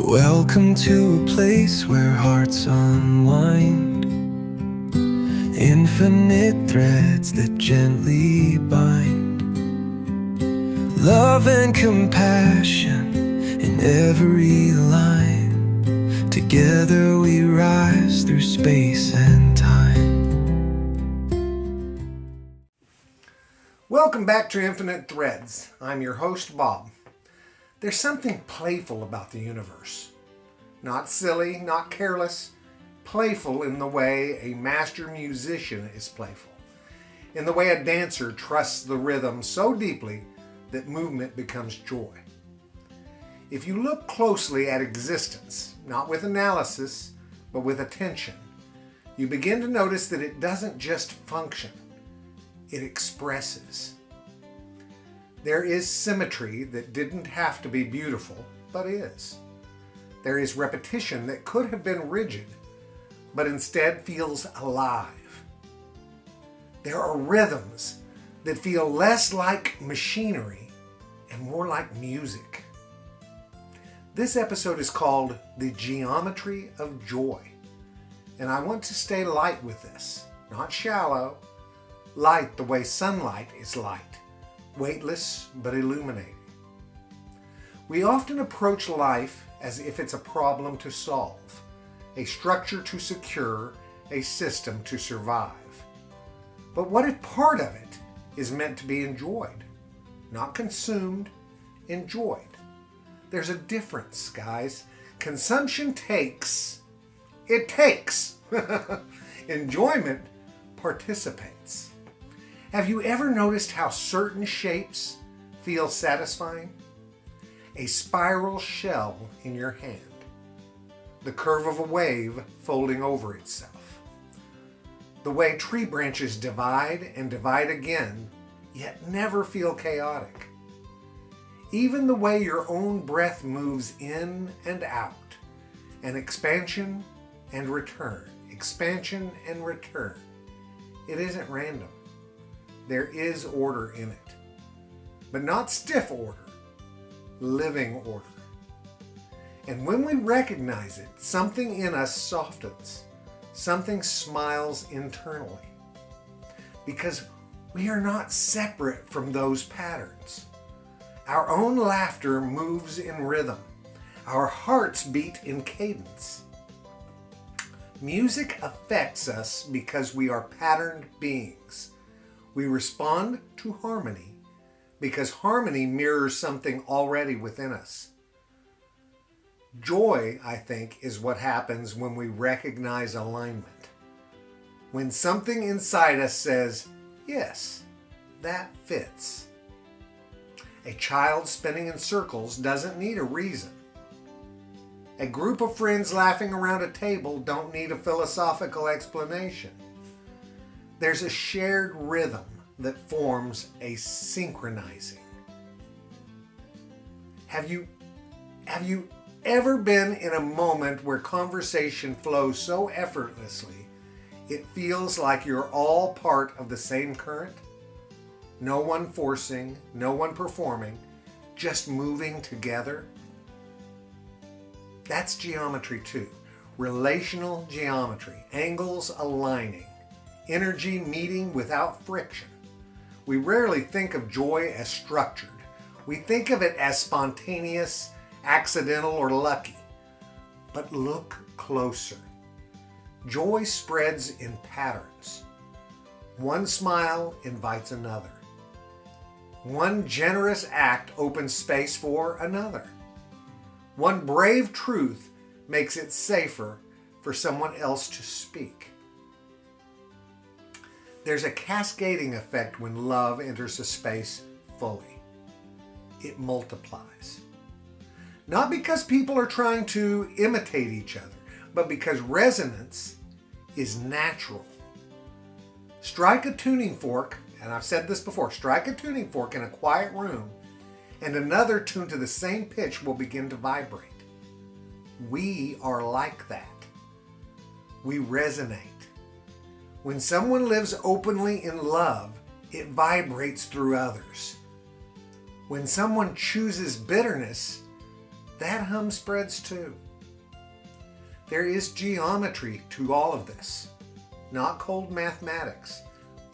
Welcome to a place where hearts unwind, infinite threads that gently bind, love and compassion in every line. Together we rise through space and time. Welcome back to Infinite Threads. I'm your host, Bob. There's something playful about the universe. Not silly, not careless, playful in the way a master musician is playful, in the way a dancer trusts the rhythm so deeply that movement becomes joy. If you look closely at existence, not with analysis, but with attention, you begin to notice that it doesn't just function, it expresses. There is symmetry that didn't have to be beautiful, but is. There is repetition that could have been rigid, but instead feels alive. There are rhythms that feel less like machinery and more like music. This episode is called The Geometry of Joy, and I want to stay light with this, not shallow, light the way sunlight is light. Weightless but illuminating. We often approach life as if it's a problem to solve, a structure to secure, a system to survive. But what if part of it is meant to be enjoyed? Not consumed, enjoyed. There's a difference, guys. Consumption takes. It takes. Enjoyment participates. Have you ever noticed how certain shapes feel satisfying? A spiral shell in your hand, the curve of a wave folding over itself, the way tree branches divide and divide again, yet never feel chaotic. Even the way your own breath moves in and out, an expansion and return, expansion and return. It isn't random. There is order in it, but not stiff order, living order. And when we recognize it, something in us softens, something smiles internally, because we are not separate from those patterns. Our own laughter moves in rhythm. Our hearts beat in cadence. Music affects us because we are patterned beings. We respond to harmony because harmony mirrors something already within us. Joy, I think, is what happens when we recognize alignment. When something inside us says, yes, that fits. A child spinning in circles doesn't need a reason. A group of friends laughing around a table don't need a philosophical explanation. There's a shared rhythm that forms a synchronizing. Have you ever been in a moment where conversation flows so effortlessly it feels like you're all part of the same current? No one forcing, no one performing, just moving together? That's geometry too. Relational geometry, angles aligning, energy meeting without friction. We rarely think of joy as structured. We think of it as spontaneous, accidental, or lucky. But look closer. Joy spreads in patterns. One smile invites another. One generous act opens space for another. One brave truth makes it safer for someone else to speak. There's a cascading effect when love enters a space fully. It multiplies. Not because people are trying to imitate each other, but because resonance is natural. Strike a tuning fork, and I've said this before, strike a tuning fork in a quiet room, and another tuned to the same pitch will begin to vibrate. We are like that. We resonate. When someone lives openly in love, it vibrates through others. When someone chooses bitterness, that hum spreads too. There is geometry to all of this, not cold mathematics,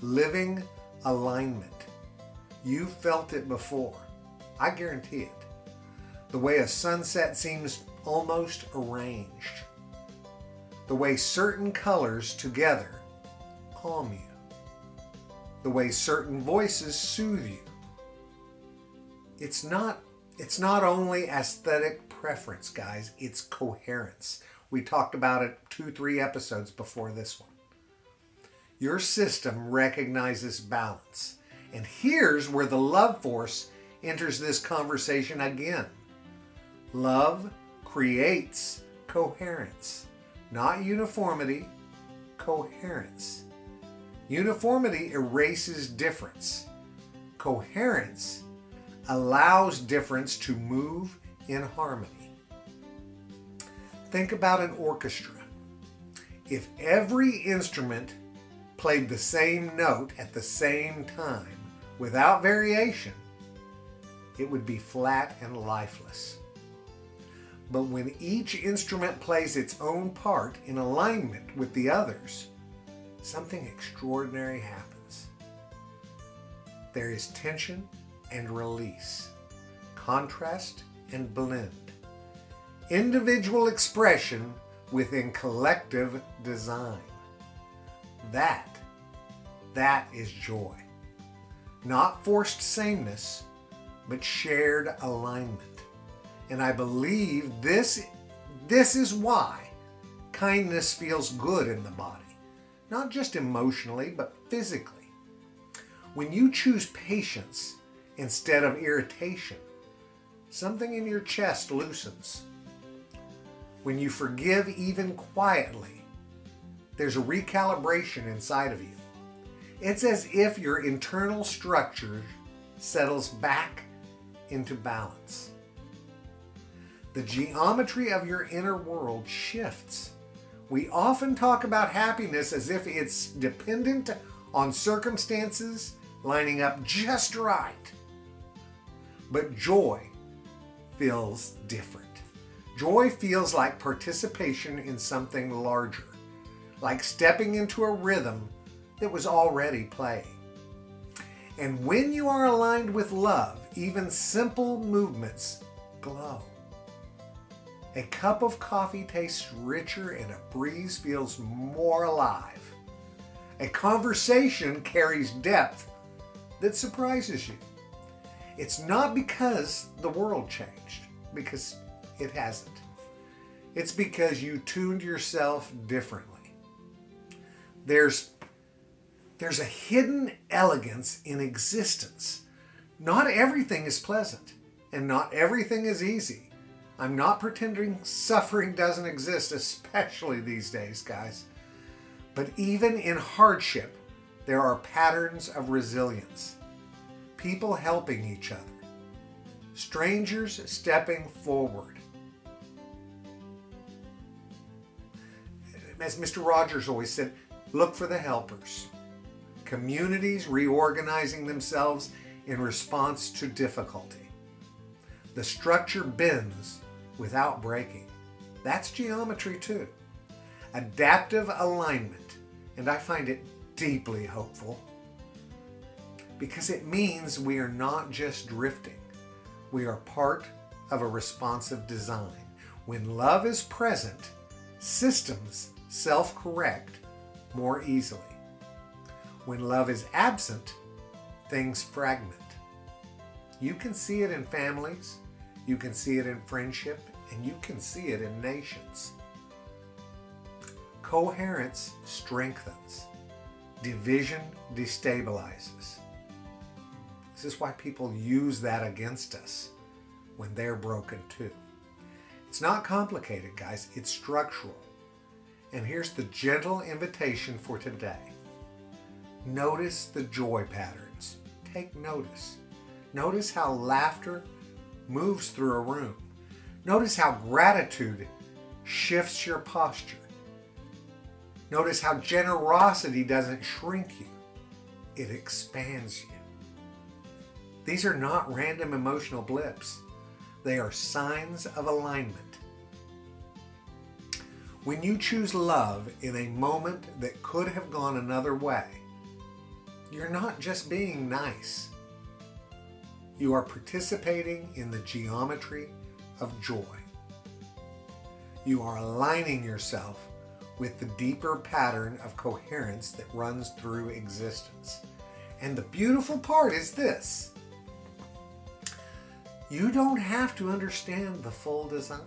living alignment. You felt it before. I guarantee it. The way a sunset seems almost arranged. The way certain colors together calm you. The way certain voices soothe you. It's not only aesthetic preference, guys. It's coherence. We talked about it 2-3 episodes before this one. Your system recognizes balance. And here's where the love force enters this conversation again. Love creates coherence, not uniformity, coherence. Uniformity erases difference. Coherence allows difference to move in harmony. Think about an orchestra. If every instrument played the same note at the same time without variation, it would be flat and lifeless. But when each instrument plays its own part in alignment with the others, something extraordinary happens. There is tension and release, contrast and blend, individual expression within collective design. That is joy. Not forced sameness, but shared alignment. And I believe this is why kindness feels good in the body. Not just emotionally, but physically. When you choose patience instead of irritation, something in your chest loosens. When you forgive even quietly, there's a recalibration inside of you. It's as if your internal structure settles back into balance. The geometry of your inner world shifts. We often talk about happiness as if it's dependent on circumstances lining up just right. But joy feels different. Joy feels like participation in something larger, like stepping into a rhythm that was already playing. And when you are aligned with love, even simple movements glow. A cup of coffee tastes richer and a breeze feels more alive. A conversation carries depth that surprises you. It's not because the world changed, because it hasn't. It's because you tuned yourself differently. There's a hidden elegance in existence. Not everything is pleasant, and not everything is easy. I'm not pretending suffering doesn't exist, especially these days, guys. But even in hardship, there are patterns of resilience. People helping each other. Strangers stepping forward. As Mr. Rogers always said, look for the helpers. Communities reorganizing themselves in response to difficulty. The structure bends without breaking. That's geometry too. Adaptive alignment, and I find it deeply hopeful because it means we are not just drifting. We are part of a responsive design. When love is present, systems self-correct more easily. When love is absent, things fragment. You can see it in families, you can see it in friendship, and you can see it in nations. Coherence strengthens. Division destabilizes. This is why people use that against us when they're broken too. It's not complicated, guys. It's structural. And here's the gentle invitation for today. Notice the joy patterns. Take notice. Notice how laughter moves through a room. Notice how gratitude shifts your posture. Notice how generosity doesn't shrink you. It expands you. These are not random emotional blips. They are signs of alignment. When you choose love in a moment that could have gone another way, you're not just being nice. You are participating in the geometry of joy. You are aligning yourself with the deeper pattern of coherence that runs through existence. And the beautiful part is this: you don't have to understand the full design.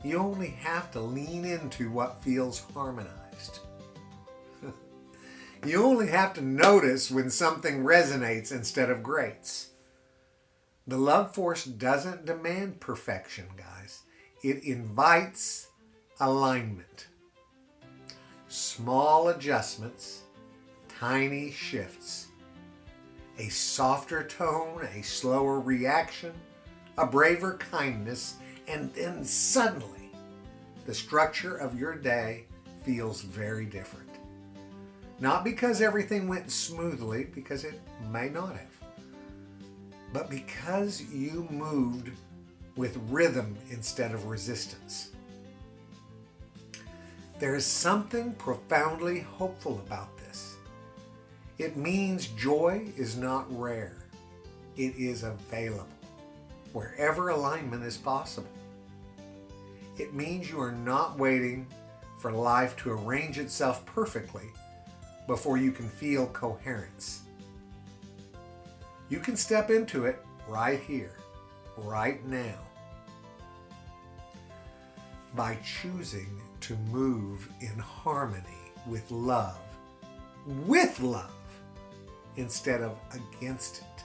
You only have to lean into what feels harmonized. You only have to notice when something resonates instead of grates. The love force doesn't demand perfection, guys. It invites alignment. Small adjustments, tiny shifts, a softer tone, a slower reaction, a braver kindness, and then suddenly the structure of your day feels very different. Not because everything went smoothly, because it may not have, but because you moved with rhythm instead of resistance. There is something profoundly hopeful about this. It means joy is not rare. It is available wherever alignment is possible. It means you are not waiting for life to arrange itself perfectly before you can feel coherence. You can step into it right here, right now, by choosing to move in harmony with love, instead of against it.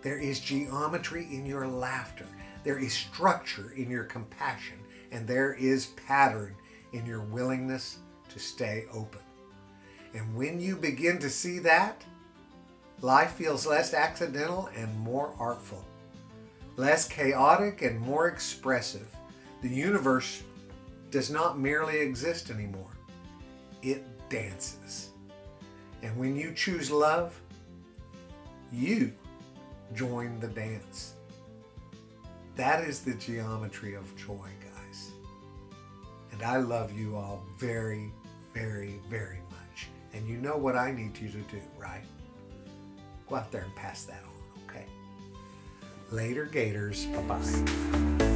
There is geometry in your laughter. There is structure in your compassion. And there is pattern in your willingness to stay open. And when you begin to see that, life feels less accidental and more artful, less chaotic and more expressive. The universe does not merely exist anymore. It dances. And when you choose love, you join the dance. That is the geometry of joy, guys. And I love you all very, very, very much. And you know what I need you to do, right? Go out there and pass that on, okay? Later, Gators. Bye-bye.